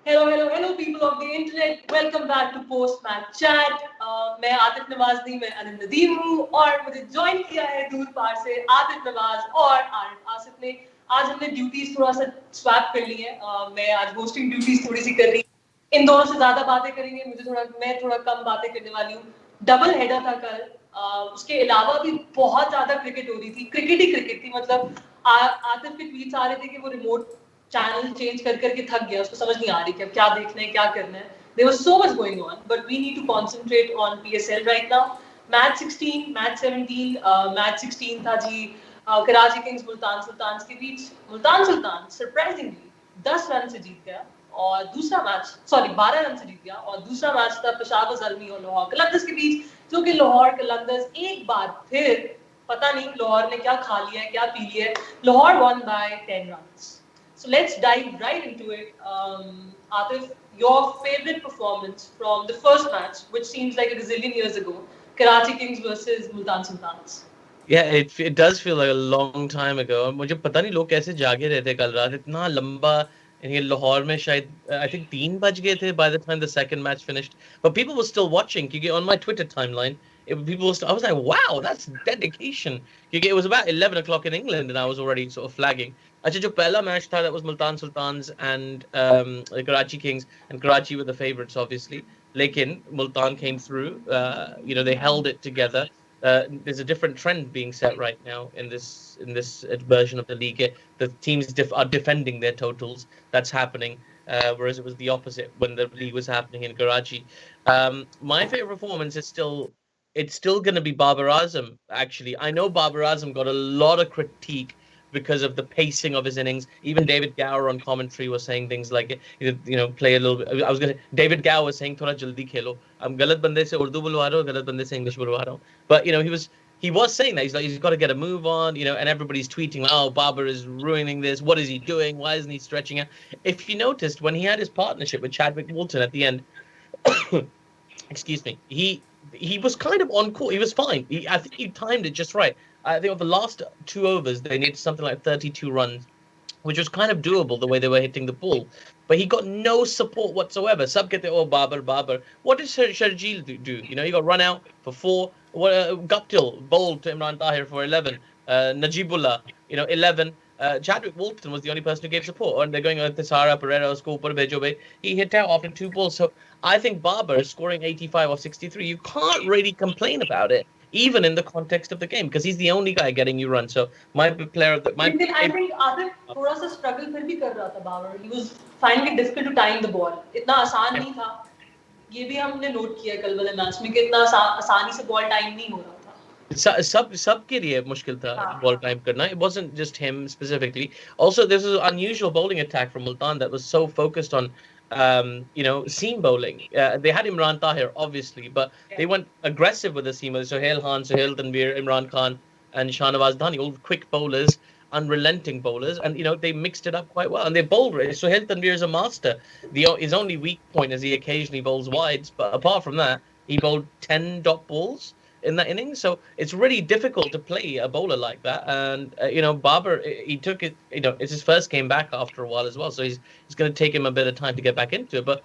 Hello, people of the internet. Welcome back to Post Match Chat. मैं आतिफ नवाज नहीं मैं अनिल नदीम हूँ और मुझे ज्वाइन किया है दूर पार से आतिफ नवाज और आरिफ आसिफ ने. आज हमने ड्यूटीज थोड़ा सा स्वैप कर ली है. मैं आज होस्टिंग ड्यूटीज थोड़ी सी कर रही हूँ. इन दोनों से ज्यादा बातें करेंगे. मैं थोड़ा कम बातें करने वाली हूँ. डबल हेडर था कल. उसके अलावा भी बहुत ज्यादा क्रिकेट हो रही थी. क्रिकेट ही क्रिकेट थी. मतलब आतिफ के ट्वीट्स आ रहे थे कि वो रिमोट चैनल चेंज कर करके थक गया. उसको समझ नहीं आ रही कि अब क्या देखना है क्या करना है. There was so much going on, but we need to concentrate on PSL right now. Match 16, match 17, match 16 था जी कराची किंग्स मुल्तान सुल्तान के बीच. मुल्तान सुल्तान सरप्राइजिंगली 10 रन से जीत गया और दूसरा मैच 12 रन से जीत गया और दूसरा मैच था पेशावर ज़ल्मी और लाहौर कलंदर्स के बीच, जो कि लाहौर कलंदर्स एक बार फिर पता नहीं लाहौर ने क्या खा लिया है क्या पी लिया है. Lahore won by 10 runs. So let's dive right into it. Atif, your favorite performance from the first match, which seems like a gazillion years ago, Karachi Kings versus Multan Sultans. Yeah, it does feel like a long time ago. और मुझे पता नहीं लोग कैसे जागे रहते कल रात इतना लंबा. ये लाहौर में शायद I think 3 बज गए थे by the time the second match finished. But people were still watching क्योंकि on my Twitter timeline, I was like, wow, that's dedication. क्योंकि it was about 11 o'clock in England and I was already sort of flagging. अच्छा जो पहला match था that was Multan Sultans and the Karachi Kings, and Karachi were the favourites obviously. लेकिन Multan came through. They held it together. There's a different trend being set right now in this version of the league. The teams are defending their totals. That's happening, whereas it was the opposite when the league was happening in Karachi. My favorite performance is still going to be Babar Azam. Actually, I know Babar Azam got a lot of critique because of the pacing of his innings. Even David Gower on commentary was saying things like, play a little bit. David Gower was saying, "Thoda jaldi khelo." I'm galat bande se Urdu bulwa raha hu, galat bande se English bulwa raha hu. But he was saying that he's got to get a move on, and everybody's tweeting, "Oh, Babar is ruining this. What is he doing? Why isn't he stretching out?" If you noticed when he had his partnership with Chadwick Walton at the end, excuse me, he was kind of on court. He was fine. I think he timed it just right. I think of the last 2 overs, they needed something like 32 runs, which was kind of doable the way they were hitting the ball. But he got no support whatsoever. Sab kehte, oh, Babar. What did Sharjeel do? He got run out for 4. Guptill bowled to Imran Tahir for 11. Najibullah, 11. Chadwick Walton was the only person who gave support. And they're going, Thisara, Pereira, School, Bejobe. He hit out after 2 balls. So I think Babar scoring 85 or 63, you can't really complain about it, even in the context of the game, because he's the only guy getting you run. So my player of the my लेकिन I think Adil थोड़ा सा struggle फिर भी कर रहा था Babar. He was finding it difficult to time the ball. इतना आसान नहीं था. ये भी हमने नोट किया कल वाले मैच में कि इतना आसानी से बॉल टाइम नहीं हो रहा था. सबके लिए मुश्किल था ball time करना. It wasn't just him specifically. Also, this was an unusual bowling attack from Multan that was so focused on seam bowling. They had Imran Tahir obviously, but they went aggressive with the seamers. Sohail Khan, Sohail Tanvir, Imran Khan, and Shahnawaz Dhani, all quick bowlers, unrelenting bowlers, and they mixed it up quite well. And they bowled. Sohail Tanvir is a master. His only weak point is he occasionally bowls wides, but apart from that, he bowled 10 dot balls in that innings. So it's really difficult to play a bowler like that. And Babar, he took it. It's his first game back after a while as well. So it's going to take him a bit of time to get back into it. But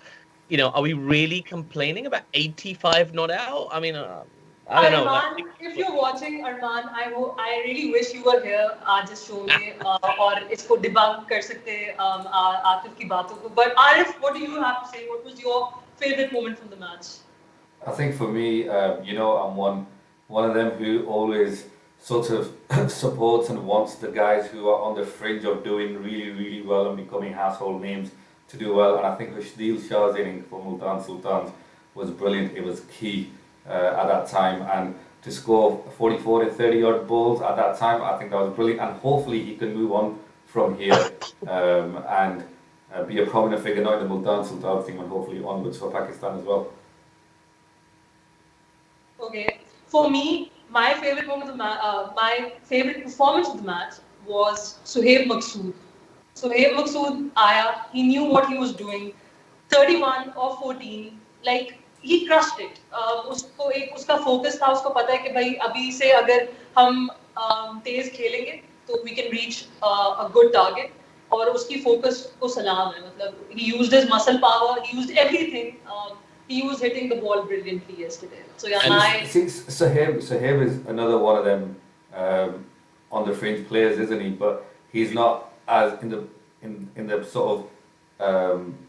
are we really complaining about 85 not out? I mean, I don't know. Arman, if you're watching, Arman, I really wish you were here आज इस show में और इसको debunk कर सकते आतिफ की बातों को. But Arif, what do you have to say? What was your favorite moment from the match? I think for me, I'm one of them who always sort of supports and wants the guys who are on the fringe of doing really, really well and becoming household names to do well. And I think Rashdeel Shah's inning for Multan Sultans was brilliant. It was key at that time, and to score 44 to 30 odd balls at that time, I think that was brilliant. And hopefully he can move on from here and be a prominent figure, not in the Multan Sultan team, and hopefully onwards for Pakistan as well. Okay, for me, my favorite moment of my favorite performance of the match was Suhaib Maqsood. Suhaib Maqsood आया, he knew what he was doing. 31 or 14, like he crushed it. उसको एक उसका focus था, उसको पता है कि भाई अभी से अगर हम तेज खेलेंगे तो we can reach a good target. और उसकी फोकस को सलाम है. मतलब he used his muscle power, he used everything. He was hitting the ball brilliantly yesterday. So yeah, And my See, Sahib is another one of them on the fringe players, isn't he? But he's not as in the sort of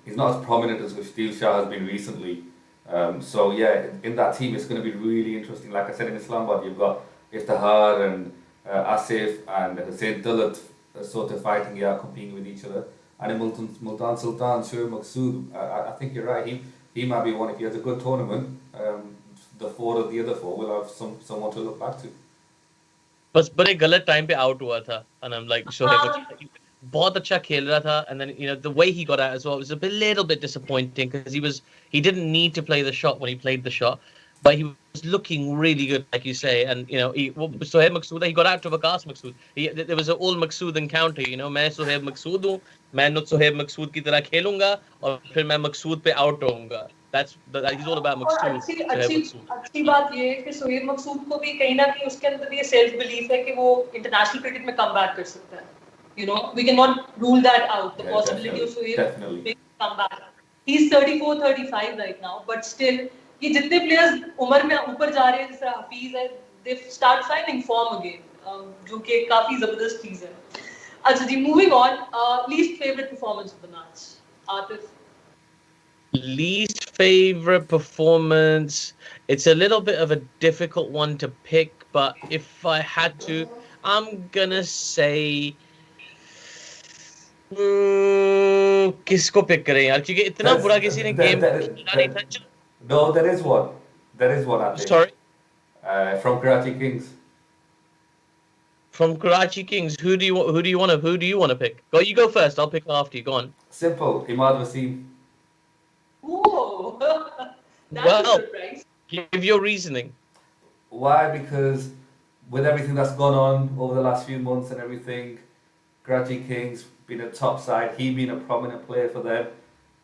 he's not as prominent as Steve Shah has been recently. So yeah, in that team, it's going to be really interesting. Like I said, in Islamabad, you've got Iftihar and Asif and Hussein Dullat sort of fighting it out, competing with each other. And in Multan Sultan, Shur Maqsood, I think you're right. He might be one. If he has a good tournament, the four of the other four will have someone to look back to. बस बड़े गलत time पे out हुआ था and I'm like Shoaib बहुत अच्छा खेल रहा था and then the way he got out as well was a little bit disappointing because he didn't need to play the shot when he played the shot but he was looking really good like you say and Sohaib Maqsood he got out to Waqas Maqsood there was an all Maqsood encounter मैं Sohaib Maqsood हूँ मैं Sohaib Maqsood की तरह खेलूंगा और फिर मैं Maqsood पे आउट होऊंगा he's all about Maqsood अच्छी बात ये है कि सोहेब मकसूद को भी कहीं ना कहीं उसके अंदर ये सेल्फ बिलीफ है कि वो इंटरनेशनल क्रिकेट में कम बैक कर सकता है. We cannot rule that out. The possibility of Sohaib making a comeback. He's 34, 35 right now, but still ये जितने प्लेयर्स उम्र में ऊपर जा रहे हैं जैसे हफीज है, they start finding form again, जो कि काफी जबरदस्त चीज है. अच्छा जी, moving on. Least favorite performance of the match, Atif. Least favorite performance. It's a little bit of a difficult one to pick, but if I had to, I'm gonna say किसको pick करें यार क्योंकि इतना बुरा किसी ने game खेला नहीं था. No, there is one. There is one, I think. Sorry. From Karachi Kings. From Karachi Kings, who do you want to pick? Go, you go first. I'll pick after you. Go on. Simple. Imad Wasim. Whoa, that's a surprise. Give your reasoning. Why? Because with everything that's gone on over the last few months and everything, Karachi Kings being a top side, he being a prominent player for them,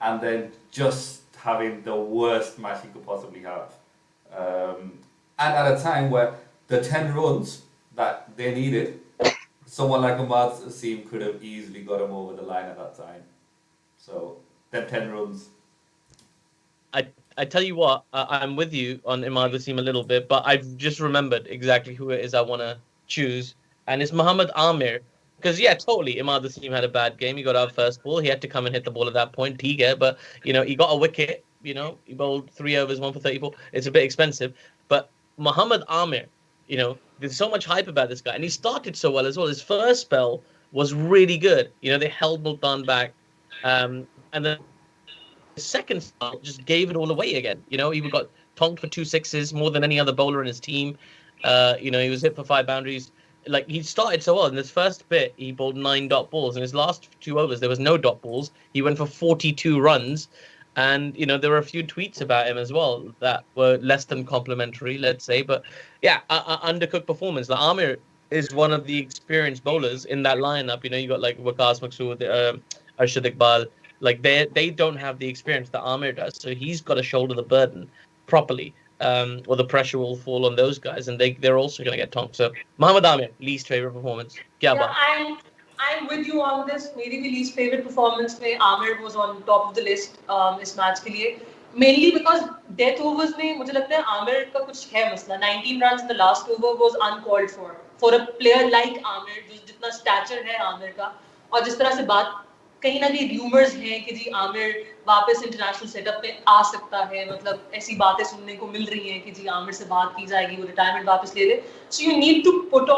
and then just having the worst match he could possibly have. And at a time where the 10 runs that they needed, someone like Imad Wasim could have easily got him over the line at that time. So, them 10 runs. I tell you what, I'm with you on Imad Wasim a little bit, but I've just remembered exactly who it is I want to choose, and it's Mohammad Amir. Because yeah, totally, Imad Wasim had a bad game. He got out first ball. He had to come and hit the ball at that point. But he got a wicket. He bowled 3 overs, 1 for 34. It's a bit expensive, but Mohammad Amir, there's so much hype about this guy, and he started so well as well. His first spell was really good. They held Multan back, and then the second spell just gave it all away again. He got tonked for 2 sixes, more than any other bowler in his team. He was hit for 5 boundaries. Like, he started so well. In this first bit, he bowled 9 dot balls. In his last 2 overs, there was no dot balls. He went for 42 runs. And, there were a few tweets about him as well that were less than complimentary, let's say. But, yeah, undercooked performance. Like, Amir is one of the experienced bowlers in that lineup. You got, like, Waqas Maqsood, Arshad Iqbal. Like, they don't have the experience that Amir does. So he's got to shoulder the burden properly. Or the pressure will fall on those guys, and they're also going to get tonked. So, Mohammad Amir, least favorite performance. I'm with you on this. मेरी भी least favorite performance में Amir was on top of the list इस match के लिए. Mainly because death overs में मुझे लगता है Amir का कुछ है मसला. 19 runs in the last over was uncalled for a player like Amir, जितना stature है Amir का, और जिस तरह से बात कहीं ना कहीं रूमर्स हैं कि जी आमिर वापस इंटरनेशनल सेटअप पे आ सकता है. मतलब ऐसी बातें सुनने को मिल रही हैं कि जी आमिर से बात की जाएगी, वो रिटायरमेंट वापस ले ले. So you need to put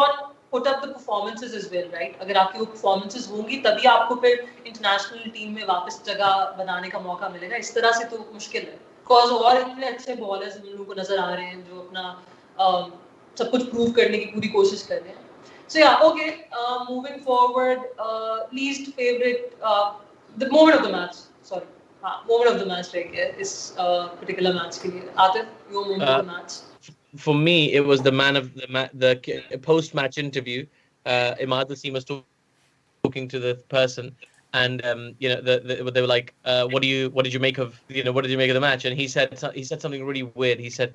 up the performances as well, right? अगर आपकी वो परफॉर्मेंसेस होंगी तभी आपको फिर इंटरनेशनल टीम में वापस जगह बनाने का मौका मिलेगा. इस तरह से तो मुश्किल है. बिकॉज और इतने अच्छे बॉलर्स हम लोगों को नजर आ रहे हैं जो अपना सब कुछ प्रूव करने की पूरी कोशिश कर रहे हैं. So yeah, okay. Moving forward, least favorite, the moment of the match. Sorry, moment of the match right here. This particular match के लिए. Atif, your moment of the match. For me, it was the man of the post-match interview. Imad Wasim was talking to the person, and they were like, "What did you make of the match?" And he said something really weird. He said,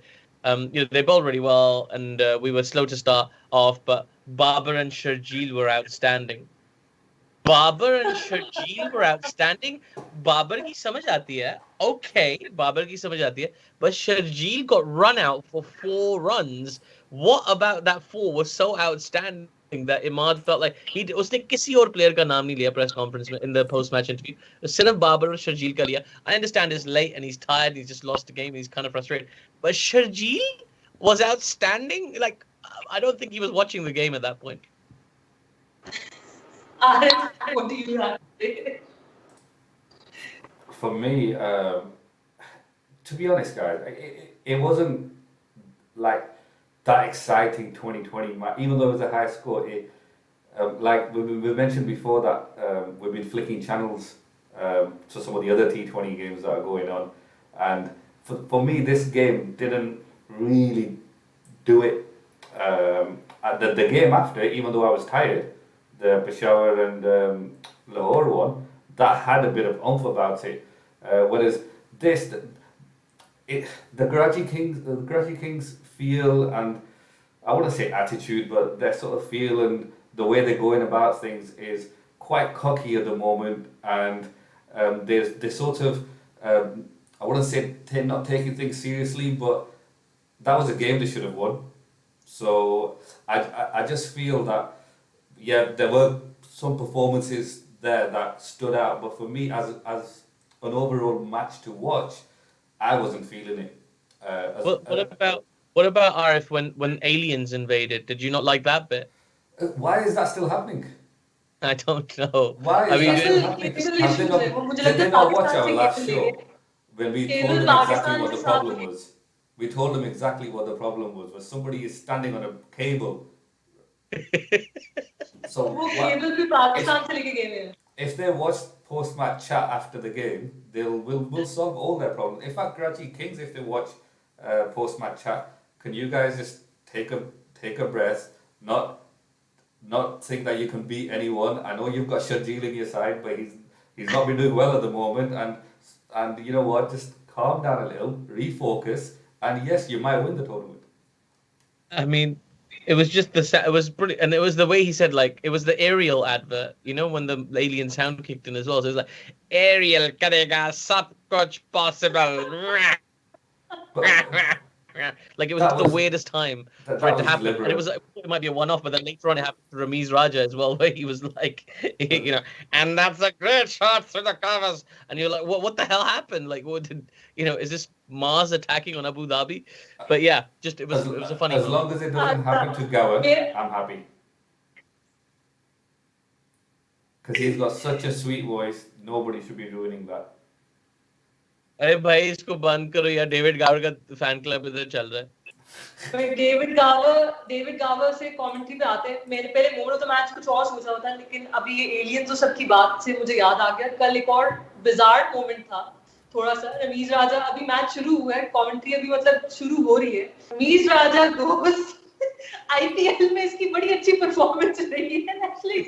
they bowled really well, and we were slow to start off, but Babar and Sharjeel were outstanding. Babar and Sharjeel were outstanding. Babar की समझ आती है. Okay, Babar की समझ आती है. But Sharjeel got run out for 4 runs. What about that 4 was so outstanding that Imad felt like उसने किसी और player का नाम नहीं लिया press conference में in the post match interview. सिर्फ Babar और Sharjeel का लिया. I understand it's late and he's tired and he's just lost the game and he's kind of frustrated. But Sharjeel was outstanding. Like I don't think he was watching the game at that point. What do you have to say? For me, to be honest, guys, it wasn't like that exciting 2020 match. Even though it was a high score, like we mentioned before that we've been flicking channels to some of the other T20 games that are going on, and for me, this game didn't really do it. The game after, even though I was tired, the Peshawar and Lahore one, that had a bit of oomph about it. Whereas this, the Karachi Kings feel, and I wouldn't say attitude, but their sort of feel and the way they're going about things is quite cocky at the moment, and they sort of, I wouldn't say they're not taking things seriously, but that was a game they should have won. So I just feel that, yeah, there were some performances there that stood out, but for me, as an overall match to watch, I wasn't feeling it. What about Arif when aliens invaded? Did you not like that bit? Why is that still happening? I don't know. Why I is mean, that still happening? Have they not, did they not watch our last show when we told them exactly what the problem was? We told them exactly what the problem was. Where somebody is standing on a cable. So वो cable भी पाकिस्तान से लेके गए हैं. if they watch post-match chat after the game, we'll solve all their problems. In fact, Karachi Kings, if they watch post-match chat, can you guys just take a breath, not think that you can beat anyone? I know you've got Sharjeel in your side, but he's not been doing well at the moment, and you know what? Just calm down a little, refocus, and yes, you might win the tournament. I mean, it was just it was brilliant, and it was the way he said, like, it was the Ariel advert, you know, when the alien sound kicked in as well. So it was like, Ariel karega sab kuch possible. Like it was just the weirdest time for it to happen. And it was it might be a one-off, but then later on it happened to Ramiz Raja as well, where he was like, you know, and that's a great shot through the covers, and you're like, what the hell happened? Like, what did, you know, is this Mars attacking on Abu Dhabi? But yeah, just it was a funny. As long as it doesn't happen to Gowan, I'm happy. Because he's got such a sweet voice, nobody should be ruining that. अरे भाई इसको बंद करो यार, David गावर का fan club इधर चल रहा है. डेविड गावर से कमेंट्री पे आते हैं. मेरे पहले मोड ऑफ द मैच कुछ और सोचा होता है, लेकिन अभी ये एलियंस और सबकी बात से मुझे याद आ गया. कल एक और बिजार्ड मोमेंट था थोड़ा सा. रमीज राजा, अभी मैच शुरू हुआ है, कमेंट्री अभी मतलब शुरू हो रही है. रमीज राजा गोस आईपीएल में इसकी बड़ी अच्छी परफॉर्मेंस रही है एक्चुअली.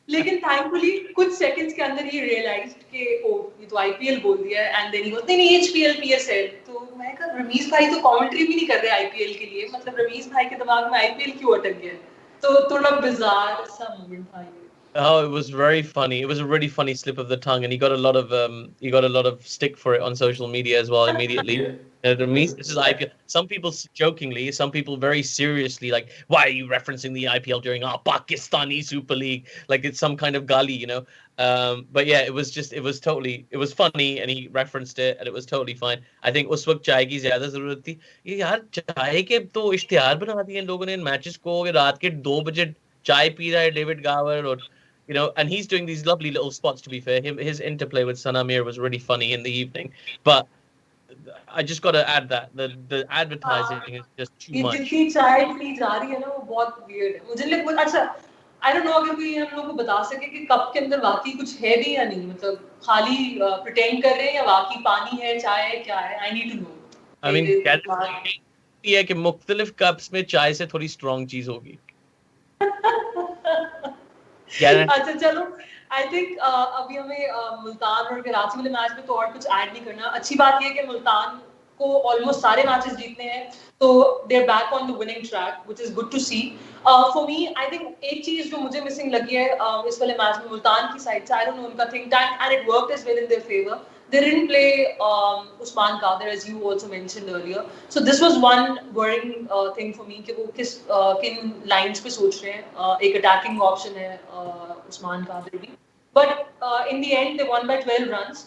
लेकिन थैंकफुली कुछ सेकंड्स के अंदर ही रियलाइज्ड कि ओ ये तो आईपीएल बोल दिया है. एंड देन ही गोस नहीं एचपीएल पीएसएल. तो मैं कहा रमीज भाई तो कमेंट्री भी नहीं कर रहे आईपीएल के लिए, मतलब रमीज भाई के दिमाग में आईपीएल क्यों अटक गया. तो थोड़ा बिजार सा मोमेंट था ये. Oh, it was very funny. It was a really funny slip of the tongue, and he got a lot of stick for it on social media as well immediately. This is IPL. Some people jokingly, some people very seriously, like, why are you referencing the IPL during our Pakistani Super League? Like it's some kind of gali, you know. But yeah, it was funny, and he referenced it, and it was totally fine. I think उस वक्त चाय की ज़्यादा ज़रूरत थी. ये यार चाय के तो इश्तिहार बना दिए इन लोगों ने मैचेस को. रात के 2 बजे चाय पी रहा है डेविड गावर, और you know, and he's doing these lovely little spots. To be fair, his interplay with Sanamir was really funny in the evening. But I just got to add that the advertising is just too much. जितनी चाय P जा रही है ना वो बहुत weird है. मुझे लगता अच्छा, I don't know अगर कोई हम लोगों को बता सके कि कप के अंदर वाकई कुछ है भी या नहीं, मतलब खाली pretend कर रहे हैं या वाकई पानी है, चाय है, क्या है? I need to know. I mean, ये है कि मुख्तलिफ कप्स में चाय से थोड़ी strong चीज होगी. अच्छा चलो, आई थिंक अभी हमें मुल्तान और कराची वाले मैच में तो और कुछ ऐड नहीं करना. अच्छी बात ये है कि मुल्तान को ऑलमोस्ट सारे मैचेस जीतने हैं, तो they are back on the winning track, which is good to see. For me I think एक चीज जो मुझे मिसिंग लगी है इस वाले मैच में मुल्तान की साइड से, आई डोंट नो उनका think tank and it worked as well in their favour. They didn't play Usman Qadir, as you also mentioned earlier. So this was one worrying thing for me कि वो किन lines पे सोच रहे हैं. एक attacking option है Usman Qadir भी. But in the end they won by 12 runs.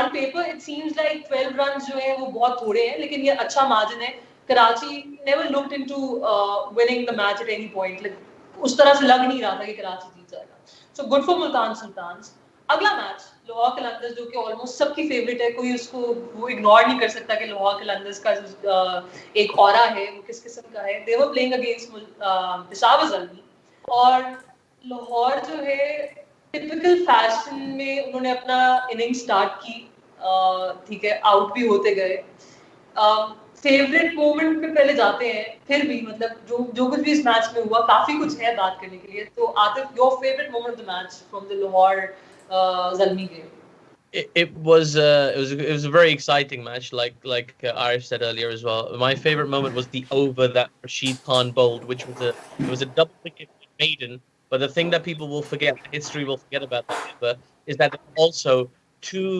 On paper it seems like 12 runs जो है वो बहुत थोड़े हैं, लेकिन ये अच्छा margin है. Karachi never looked into winning the match at any point. Like उस तरह से लग नहीं रहा था कि कराची जीत जाएगा. So good for Multan Sultans. अगला मैच लाहौर कलंदर्स, जो कि ऑलमोस्ट सबकी फेवरेट है, कोई उसको वो इग्नोर नहीं कर सकता कि लाहौर कलंदर्स का एक ऑरा है वो किस किस्म का है. They were playing against Peshawar Zalmi, और लाहौर जो है टिपिकल फैशन में उन्होंने अपना इनिंग स्टार्ट की, ठीक है, आउट भी होते गए. फेवरेट मोमेंट पे पहले जाते हैं, फिर भी मतलब जो कुछ भी इस मैच में हुआ काफी कुछ है बात करने के लिए. तो Atif, your favourite moment of the match from the Lahore Zalmi game? It was a very exciting match, like Arif said earlier as well. My favorite moment was the over that Rashid Khan bowled, which was a double wicket maiden. But the thing that people will forget, history will forget about that over, is that there were also two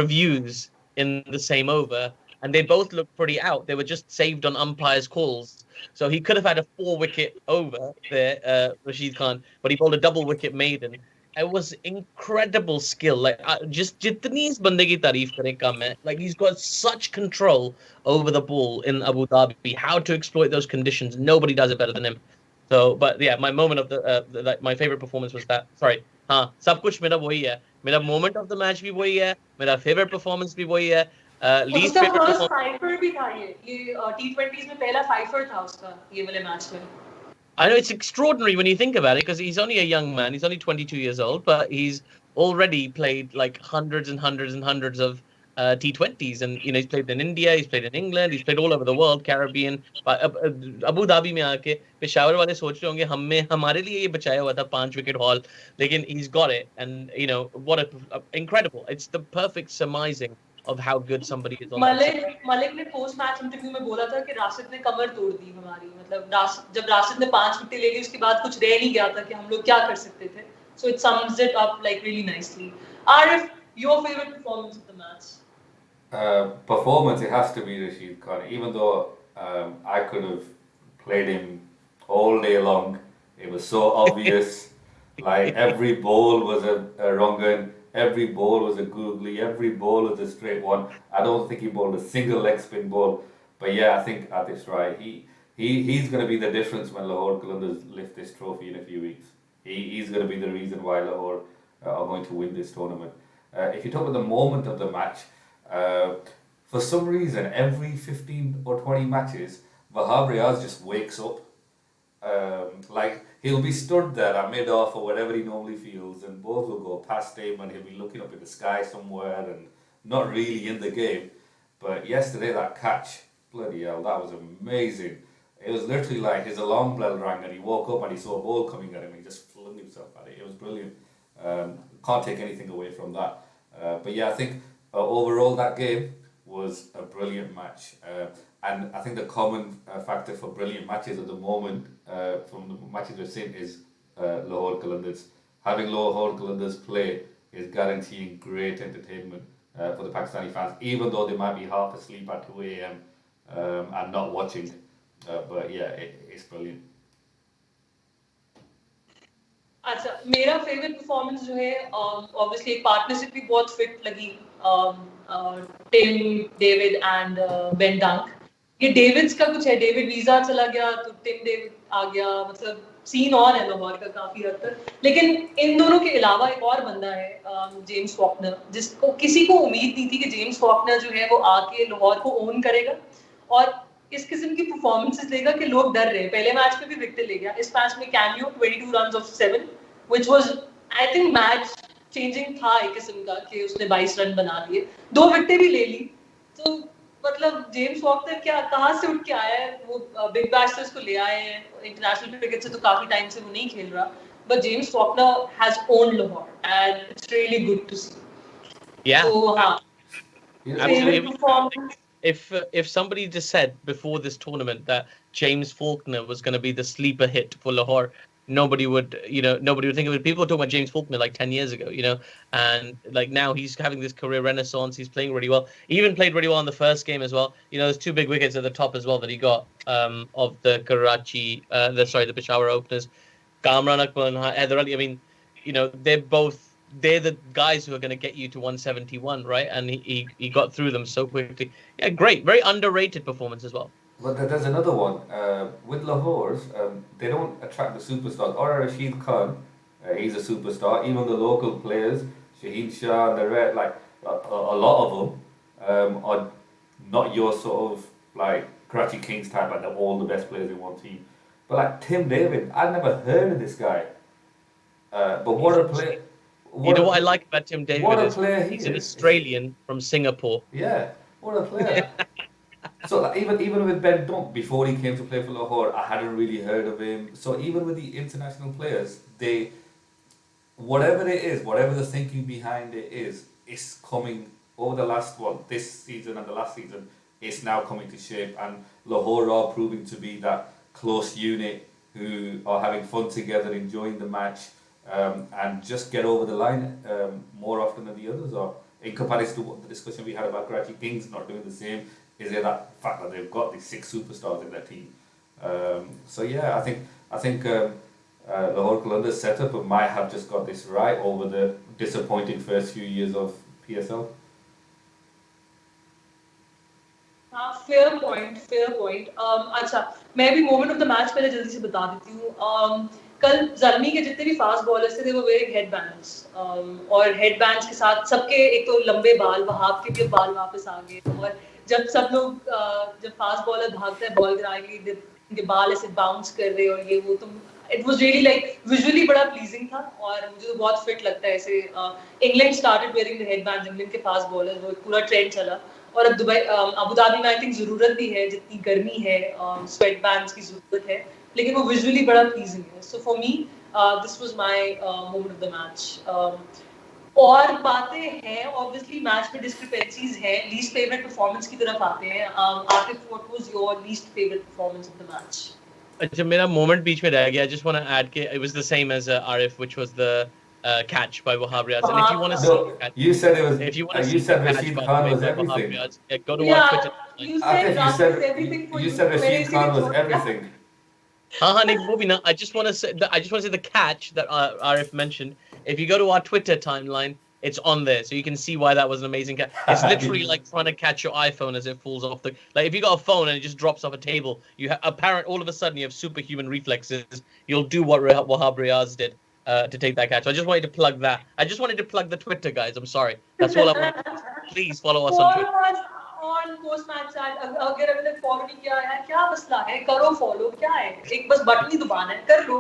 reviews in the same over, and they both looked pretty out. They were just saved on umpires' calls. So he could have had a 4-wicket over there, Rashid Khan, but he bowled a double wicket maiden. It was incredible skill. Like just jitni is bande ki tareef kare kam hai. Like he's got such control over the ball in Abu Dhabi. How to exploit those conditions? Nobody does it better than him. So, but yeah, my moment of my favorite performance was that. Sorry, सब कुछ मेरा वही है. मेरा moment of the match भी वही है. मेरा favorite performance भी वही है. Least favorite performance. फाइफर भी था ये T20s में पहला फाइफर था उसका ये वाले मैच में. I know it's extraordinary when you think about it, because he's only a young man. He's only 22 years old, but he's already played like hundreds and hundreds and hundreds of T20s. And, he's played in India, he's played in England, he's played all over the world, Caribbean. Abu Dhabi में आके पेशावर वाले सोच रहे होंगे हमारे लिए ये बचाया हुआ था 5-wicket haul, लेकिन he's got it. And, what incredible. It's the perfect surmising of how good somebody is on Malik ने पोस्ट मैच इंटरव्यू में बोला था कि राशिद ने कमर तोड़ दी हमारी. मतलब जब राशिद ने 5 विकेट ले ली उसके बाद कुछ रह नहीं गया था कि हम लोग क्या कर सकते थे. So it sums it up like really nicely. Arif, your favorite performance of the match? Performance, it has to be Rashid Khan. Even though I could have played him all day long, it was so obvious. Like every ball was a wrong one. Every ball was a googly, every ball was a straight one. I don't think he bowled a single leg spin ball. But yeah, I think Atif's right. He's going to be the difference when Lahore Qalandars lift this trophy in a few weeks. He's going to be the reason why Lahore are going to win this tournament. If you talk about the moment of the match, for some reason, every 15 or 20 matches, Wahab Riaz just wakes up. Like he'll be stood there at mid-off or whatever he normally feels, and balls will go past him and he'll be looking up in the sky somewhere and not really in the game. But yesterday that catch, bloody hell, that was amazing. It was literally like his alarm bell rang and he woke up and he saw a ball coming at him and he just flung himself at it. It was brilliant. Can't take anything away from that. But yeah, I think overall that game was a brilliant match. And I think the common factor for brilliant matches at the moment from the matches we've seen is Lahore Qalandars. Having Lahore Qalandars play is guaranteeing great entertainment for the Pakistani fans, even though they might be half asleep at 2 a.m. And not watching. But yeah, it's brilliant. अच्छा, मेरा favourite performance जो है obviously एक partnership भी बहुत fit लगी Tim David and Ben डंक. ये डेविड्स का कुछ है, डेविड वीजा चला गया तो टिम डेविड आ गया, मतलब सीन ऑन है लाहौर का काफी हद तक. लेकिन इन दोनों के अलावा एक और बंदा है जेम्स फॉकनर, जिसको किसी को उम्मीद नहीं थी कि जेम्स फॉकनर जो है वो आके लाहौर को ओन करेगा और इस किस्म की परफॉर्मेंसेस देगा कि लोग डर रहे हैं. पहले मैच में भी विकेट ले गया, इस मैच में cameo 22 runs off 7 which was I think match changing था एक किस्म का कि उसने 22 रन बना लिए, 2 विकेटें भी ले ली. तो मतलब जेम्स फॉकनर क्या कहां से उठ के आया है, वो बिग बैश से उसको ले आए हैं, इंटरनेशनल क्रिकेट से तो काफी टाइम से वो नहीं खेल रहा, but James Faulkner has owned Lahore and it's really good to see. Yeah. So Absolutely. if somebody just said before this tournament that James Faulkner was going to be the sleeper hit for Lahore, nobody would think of it. People were talking about James Faulkner like 10 years ago, and like now he's having this career renaissance. He's playing really well. He even played really well in the first game as well. There's two big wickets at the top as well that he got of the the Peshawar openers, Kamran Akmal and Haider Ali. I mean, they're the guys who are going to get you to 171, right? And he got through them so quickly. Yeah, great. Very underrated performance as well. But there's another one. With Lahore's, they don't attract the superstars. Or Rashid Khan, he's a superstar. Even the local players, Shaheen Shah and the rest, like a lot of them are not your sort of like Karachi Kings type, and they're all the best players in one team. But like Tim David, I'd never heard of this guy. But what a player! What I like about Tim David what a is player he's he an is. Australian from Singapore. Yeah, what a player! So like, even with Ben Dunk before he came to play for Lahore, I hadn't really heard of him. So even with the international players, whatever it is, whatever the thinking behind it is, it's coming over the last this season and the last season. It's now coming to shape, and Lahore are proving to be that close unit who are having fun together, enjoying the match, and just get over the line more often than the others are. In comparison to what the discussion we had about Karachi Kings not doing the same, is there that fact that they've got these 6 superstars in their team. So yeah, I think Lahore Qalandar's setup might have just got this right over the disappointing first few years of PSL. Fair point. अच्छा, मैं भी moment of the match पहले जल्दी से बता देती हूँ. कल जर्मनी के जितने भी फास्ट बॉलर्स थे, they were wearing headbands. और headbands के साथ सबके एक तो लंबे बाल, वहाब के भी बाल वापस आ गए. और जब सब लोग जब फास्ट बॉलर भागता है बॉल गिराने के लिए, उनके बाल ऐसे बाउंस कर रहे और ये वो, तो it was really like visually बड़ा प्लीजिंग था. और मुझे तो बहुत फिट लगता है ऐसे. England started wearing the headbands, England के फास्ट बॉलर, वो पूरा ट्रेंड चला. और अब अबू धाबी में आई थिंक जरूरत भी है, जितनी गर्मी है स्वेट बैंड्स की जरूरत है, लेकिन वो विजुअली बड़ा प्लीजिंग है. So for me this was my moment of the match. और बातें हैं, ऑब्वियसली मैच में डिस्क्रिपेंसीज हैं. लीस्ट फेवरेट परफॉर्मेंस की तरफ आते हैं. Atif, what was your least favourite performance of the match? अच्छा, मेरा मोमेंट बीच में रह गया. I just want to add कि it was the same as Arif, which was the catch by Wahab Riaz. And if you want to see, you said it was. if you want to You see said the catch Rashid by Khan was Wahab everything. Riaz, go to our Twitter. You I said think Rashid is everything for you. you said Rashid Khan was everything. Nick, moving on. I just want to say the catch that Arif mentioned. If you go to our Twitter timeline, it's on there, so you can see why that was an amazing catch. It's literally like trying to catch your iPhone as it falls off the. Like if you got a phone and it just drops off a table, all of a sudden you have superhuman reflexes. You'll do what Wahab Riaz did to take that catch. So I just wanted to plug that. I just wanted to plug the Twitter, guys. I'm sorry. That's all I want. Please follow us on Twitter. On post match chat. अगर अभी तक follow नहीं किया है, क्या मसला है? करो फॉलो. क्या है? एक बस बटन ही दबाना है, कर लो.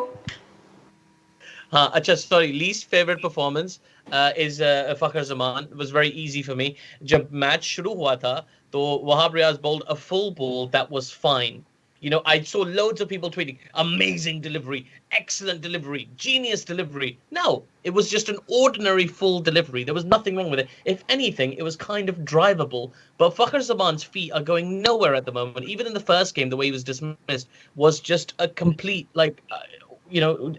अच्छा, sorry. Least favorite performance is Fakhar Zaman. It was very easy for me. जब match शुरू हुआ था, तो Wahab Riaz bowled a full ball that was fine. I saw loads of people tweeting, amazing delivery, excellent delivery, genius delivery. No, it was just an ordinary full delivery. There was nothing wrong with it. If anything, it was kind of drivable. But Fakhar Zaman's feet are going nowhere at the moment. Even in the first game, the way he was dismissed was just a complete,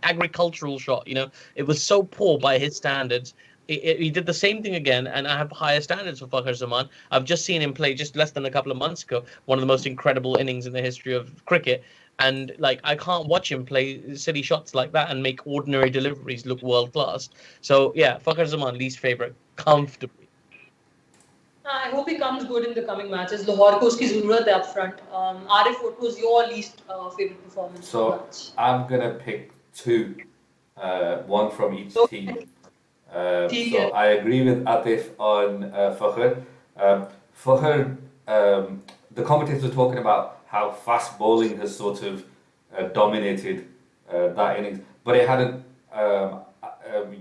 agricultural shot. It was so poor by his standards. He did the same thing again, and I have higher standards for Fakhar Zaman. I've just seen him play just less than a couple of months ago, one of the most incredible innings in the history of cricket. And I can't watch him play silly shots like that and make ordinary deliveries look world class. So yeah, Fakhar Zaman, least favorite, comfortably. I hope he comes good in the coming matches. Lahore ko uski zarurat hai up front. Arif, what was your least favorite performance? So I'm gonna pick 2, one from each team. So I agree with Atif on Fakhar. Fakhar, the commentators were talking about how fast bowling has sort of dominated that innings, but it hadn't.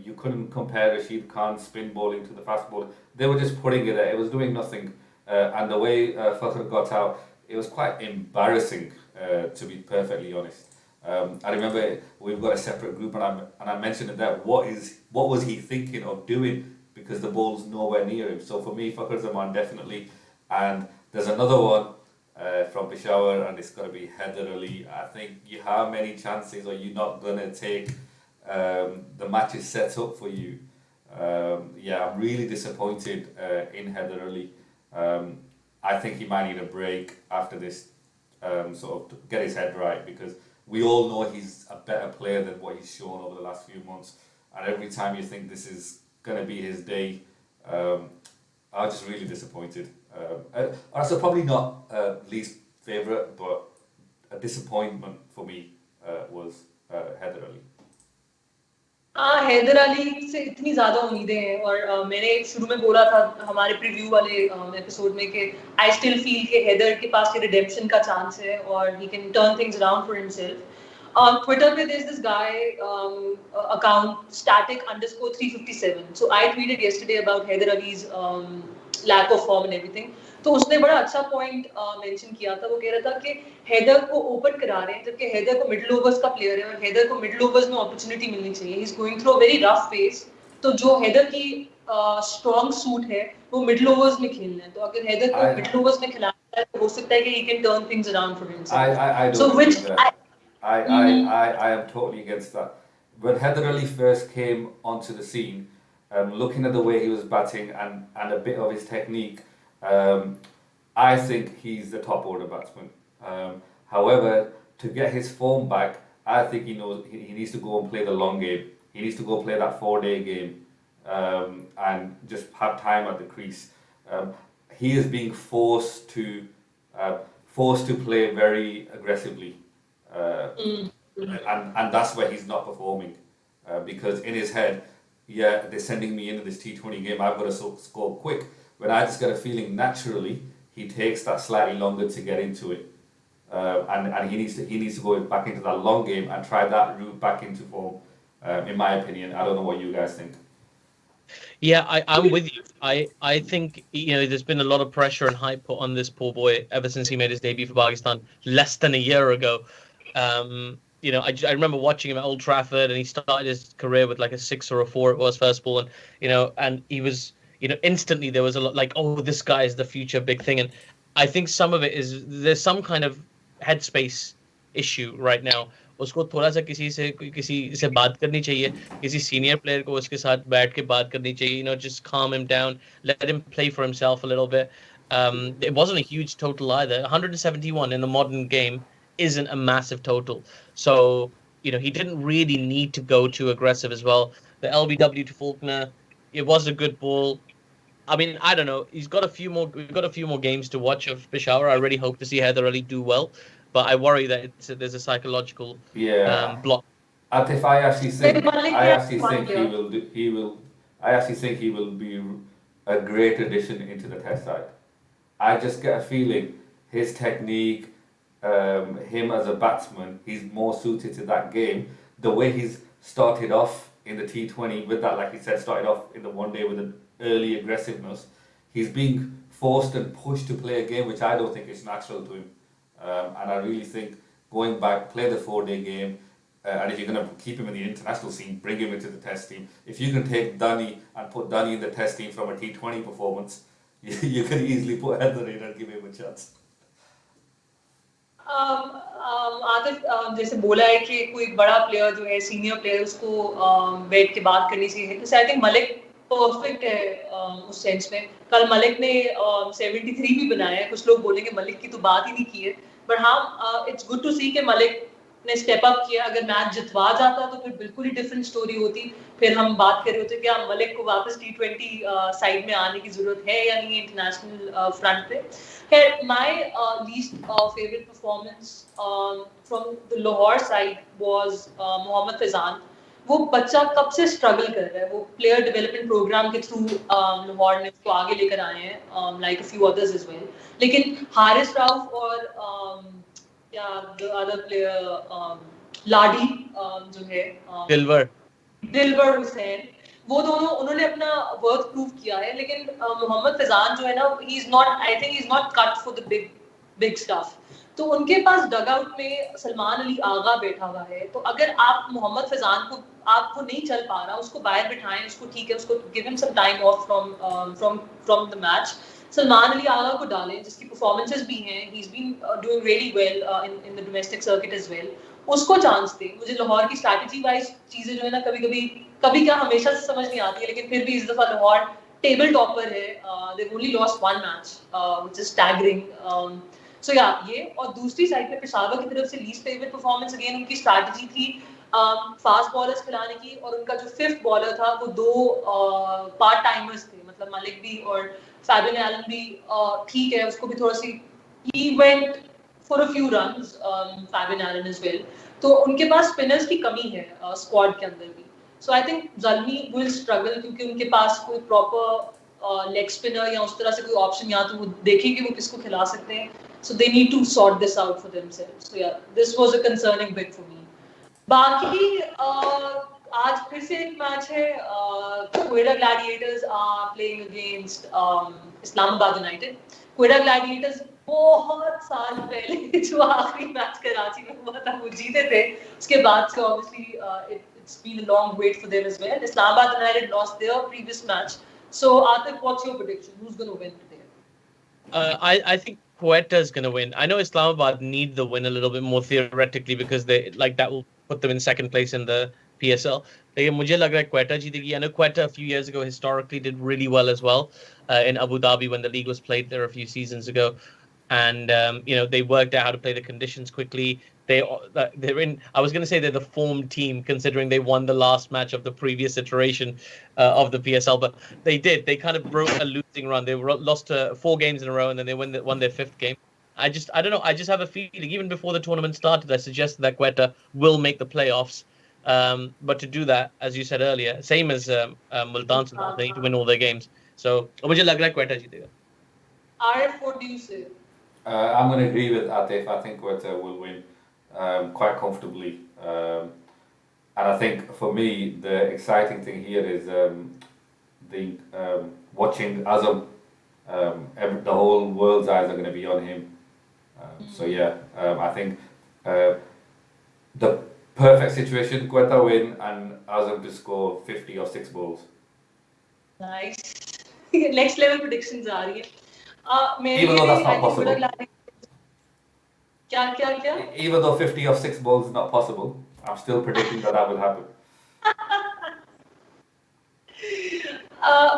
You couldn't compare Rashid Khan's spin bowling to the fast bowling. They were just putting it there. It was doing nothing, and the way Fakhar got out, it was quite embarrassing, to be perfectly honest. I remember we've got a separate group, and I mentioned that what was he thinking of doing, because the ball's nowhere near him. So for me, Fakhar Zaman definitely, and There's another one from Peshawar, and it's going to be Heather Ali. I think how many chances are you not going to take? The match is set up for you. Yeah, I'm really disappointed in Heather Ali. I think he might need a break after this, sort of to get his head right, because we all know he's a better player than what he's shown over the last few months. And every time you think this is going to be his day, I'm just really disappointed. Also, probably not least favourite, but a disappointment for me was Heather Ali. हाँ, हैदर अली से इतनी ज्यादा उम्मीदें हैं और मैंने शुरू में बोला था हमारे प्रीव्यू वाले एपिसोड में कि आई स्टिल फील कि हैदर के पास ये रिडेम्पशन का चांस है और he can turn things around for himself. Twitter पे there's this guy account static_357. So I tweeted yesterday about Haider Ali's lack of form and everything. तो उसने बड़ा अच्छा पॉइंट मेंशन किया था. वो कह रहा था कि हैदर को ओपन करा रहे हैं जबकि हैदर को मिडिल ओवर्स का प्लेयर है और हैदर को मिडिल ओवर्स में अपॉर्चुनिटी मिलनी चाहिए. He is going through a very rough phase. तो जो हैदर की स्ट्रांग सूट है वो मिडिल ओवर्स में खेलना है. तो अगर हैदर को मिडिल ओवर्स में खिलाना है तो हो सकता है कि he can turn things around for himself. I don't So agree which with that. I am totally against that. When Heather Ali first came onto the scene, looking at the way he was batting and a bit of his technique, I think he's the top order batsman. However, to get his form back, I think he knows he needs to go and play the long game. He needs to go play that 4-day game and just have time at the crease. He is being forced to play very aggressively. And that's where he's not performing because in his head, yeah, they're sending me into this T20 game, I've got to score quick, when I just get a feeling naturally he takes that slightly longer to get into it, and he needs to go back into that long game and try that route back into form, in my opinion. I don't know what you guys think. Yeah, I'm with you. I think, there's been a lot of pressure and hype put on this poor boy ever since he made his debut for Pakistan less than a year ago. I remember watching him at Old Trafford, and he started his career with like a 6 or a 4 it was first ball, and he was, instantly there was a lot like, oh, this guy is the future big thing. And I think some of it is there's some kind of headspace issue right now. उसको थोड़ा सा किसी से बात करनी चाहिए, किसी senior player को उसके साथ बैठ के बात करनी चाहिए, just calm him down, let him play for himself a little bit. It wasn't a huge total either. 171 in the modern game isn't a massive total. So, he didn't really need to go too aggressive as well. The LBW to Faulkner, it was a good ball. I mean, I don't know. We've got a few more games to watch of Peshawar. I really hope to see Heather Ali do well, but I worry that there's a psychological block. Atif, I actually think he will be a great addition into the Test side. I just get a feeling his technique, him as a batsman, he's more suited to that game. The way he's started off in the T20 with that, like he said, started off in the one day with an early aggressiveness. He's being forced and pushed to play a game which I don't think is natural to him. And I really think going back, play the 4-day game, and if you're going to keep him in the international scene, bring him into the Test team. If you can take Dani and put Dani in the Test team from a T20 performance, you can easily put Heather in and give him a chance. Atif जैसे बोला है कि कोई बड़ा player जो है senior player उसको बैठ के बात करनी चाहिए. तो आई थिंक मलिक परफेक्ट है उस सेंस में. कल मलिक ने 73 भी बनाया है. कुछ लोग बोलेंगे मलिक की तो बात ही नहीं की है, बट हाँ, इट्स गुड टू सी कि मलिक ने स्टेप अप किया. अगर मैच जितवा जाता तो फिर बिल्कुल ही डिफरेंट स्टोरी होती. फिर हम बात कर रहे होते कि मलिक को वापस T20 साइड में आने की जरूरत है या नहीं इंटरनेशनल फ्रंट पे. खैर, my least favourite performance from the Lahore side was Mohammad Faizan. वो बच्चा कब से स्ट्रगल कर रहा है. वो प्लेयर डेवलपमेंट प्रोग्राम के थ्रू लाहौर ने उसको आगे लेकर आए हैं, like a few others as well. लेकिन हारिस राउफ और the other player लाडी जो है दिलवर हुसैन, वो दोनों उन्होंने अपना वर्थ प्रूव किया है. लेकिन मोहम्मद फैजान जो है ना, he is not cut for the big stuff. तो उनके पास डग आउट में सलमान अली आगा बैठा हुआ है. तो अगर आप मोहम्मद फैजान को आपको नहीं चल पा रहा, उसको बाहर बिठाएं, उसको ठीक है, उसको give him some time off from the match. Salman Ali Agha को डालें, जिसकी परफॉर्मेंसेस भी हैं, he is been doing really well in the domestic circuit as well, उसको चांस दें। मुझे लाहौर की स्ट्रैटेजी वाइज चीजें जो है ना कभी क्या हमेशा से समझ नहीं आती है, लेकिन फिर भी इस दफा लाहौर टेबल टॉपर है, they only lost one match which is staggering. So yeah ये, और दूसरी साइड पे पेशावर की तरफ से लीस्ट फेवरेट परफॉर्मेंस, अगेन उनकी स्ट्रैटेजी थी फास्ट बॉलर्स खिलाने की, और उनका जो फिफ्थ बॉलर था वो दो पार्ट टाइमर्स थे, मतलब मलिक भी और फैबियन एलन भी ठीक है, उसको भी थोड़ा सी he went for a few runs, Fabian Allen as well, तो उनके पास स्पिनर्स की कमी है स्क्वाड के अंदर भी। So I think Zalmi will struggle, क्योंकि उनके पास कोई प्रॉपर लेग स्पिनर या उस तरह से कोई ऑप्शन, या तो वो देखेंगे वो किसको खिला सकते हैं, so they need to sort this out for themselves. So yeah, this was a concerning bit for me. बाकी आज फिर से एक मैच है, Quetta Gladiators are playing against Islamabad United. Quetta Gladiators बहुत साल पहले जो आखिरी मैच कराची में हुआ था वो जीते थे, उसके बाद से obviously it's been a long wait for them as well. Islamabad United lost their previous match. So Atif, what's your prediction? Who's going to win today? I think Quetta is going to win. I know Islamabad need the win a little bit more theoretically because they like that will put them in second place in the PSL. लेकिन मुझे लग रहा है Quetta जीतेगी. I know Quetta a few years ago historically did really well as well in Abu Dhabi when the league was played there a few seasons ago, and they worked out how to play the conditions quickly. They're in. I was going to say they're the formed team considering they won the last match of the previous iteration of the PSL, but they did. They kind of broke a losing run. They lost 4 games in a row, and then they won their 5th game. I don't know. I just have a feeling even before the tournament started, I suggested that Quetta will make the playoffs. But to do that, as you said earlier, same as Multan, they need to win all their games. So मुझे लग रहा है Quetta जीतेगा. Arif, what do you say? I'm going to agree with Atif. I think Quetta will win quite comfortably. And I think for me, the exciting thing here is watching Azam. The whole world's eyes are going to be on him. So yeah, I think the perfect situation: Quetta win and Azam to score 50 or 6 balls. Nice. Next level predictions are रही है. Even though that's not possible. क्या? Even though 50 or 6 balls is not possible, I'm still predicting that will happen.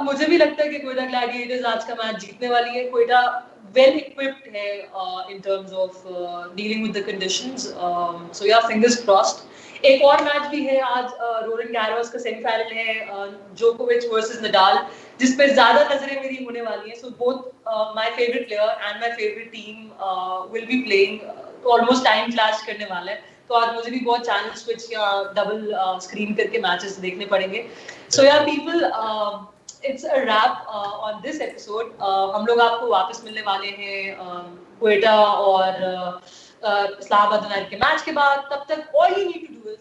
मुझे भी लगता है कि Quetta Gladiators आज का मैच जीतने वाली है। क्वेटा वेल इक्विप्ड है in terms of dealing with the conditions, so yeah fingers crossed. एक और मैच भी है आज, रोलन गैरोस का सेमीफाइनल है, जोकोविच वर्सेस नडाल, जिस पे ज्यादा नजरें मेरी होने वाली हैं। So both my favourite player and my favourite team will be playing, almost time clash करने वाला है, तो आज मुझे भी बहुत चैनल स्विच या डबल स्क्रीन करके मैचेस देखने पड़ेंगे। So yeah people, it's a wrap on this episode. हम लोग आपको वापस मिलने वाले हैं क्वेटा और इस्लामाबाद यूनाइटेड के मैच के बाद। तब तक all you need to do is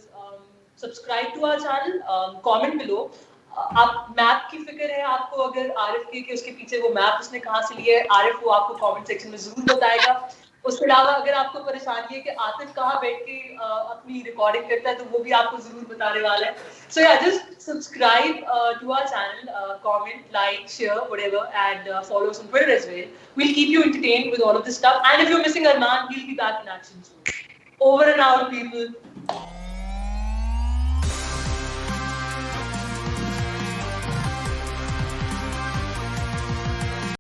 subscribe to our channel, comment below. आप मैप की फिक्र है आपको अगर आरिफ की कि उसके पीछे वो मैप उसने कहाँ से लिया है, आरिफ वो आपको कमेंट सेक्शन में जरूर बताएगा। उसके अलावा अगर आपको परेशानी है कि आतिफ कहाँ बैठ के अपनी रिकॉर्डिंग करता है, तो वो भी आपको जरूर बताने वाला है। सो या just subscribe to our channel, comment, like, share, whatever, and follow us on Twitter as well. We'll keep you entertained with all of this stuff, and if you're missing Arman, he'll be back in action soon. Over and out, people.